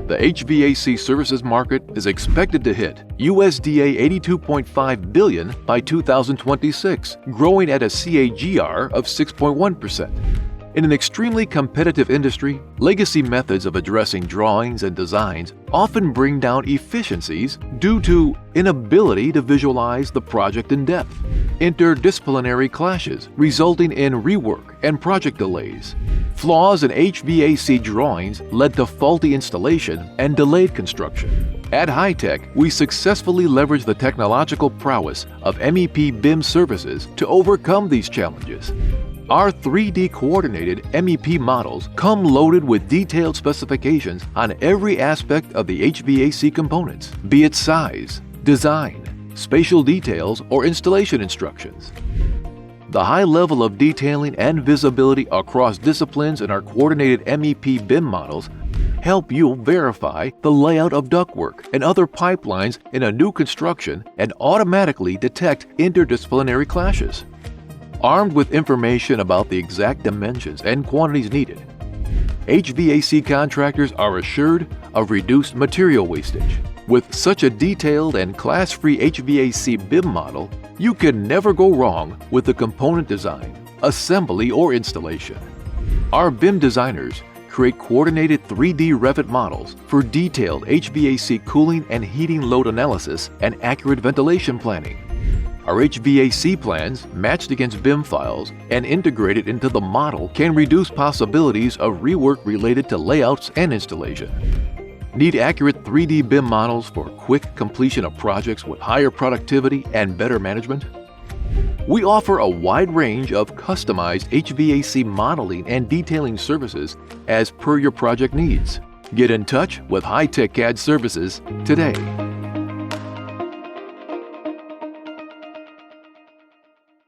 The HVAC services market is expected to hit USDA $82.5 billion by 2026, growing at a CAGR of 6.1%. In an extremely competitive industry, legacy methods of addressing drawings and designs often bring down efficiencies due to inability to visualize the project in depth, interdisciplinary clashes resulting in rework and project delays. Flaws in HVAC drawings led to faulty installation and delayed construction. At Hitech, we successfully leverage the technological prowess of MEP BIM services to overcome these challenges. Our 3D coordinated MEP models come loaded with detailed specifications on every aspect of the HVAC components, be it size, design, spatial details, or installation instructions. The high level of detailing and visibility across disciplines in our coordinated MEP BIM models help you verify the layout of ductwork and other pipelines in a new construction and automatically detect interdisciplinary clashes. Armed with information about the exact dimensions and quantities needed, HVAC contractors are assured of reduced material wastage. With such a detailed and class-free HVAC BIM model, you can never go wrong with the component design, assembly, or installation. Our BIM designers create coordinated 3D Revit models for detailed HVAC cooling and heating load analysis and accurate ventilation planning. Our HVAC plans, matched against BIM files and integrated into the model, can reduce possibilities of rework related to layouts and installation. Need accurate 3D BIM models for quick completion of projects with higher productivity and better management? We offer a wide range of customized HVAC modeling and detailing services as per your project needs. Get in touch with Hitech CADD Services today.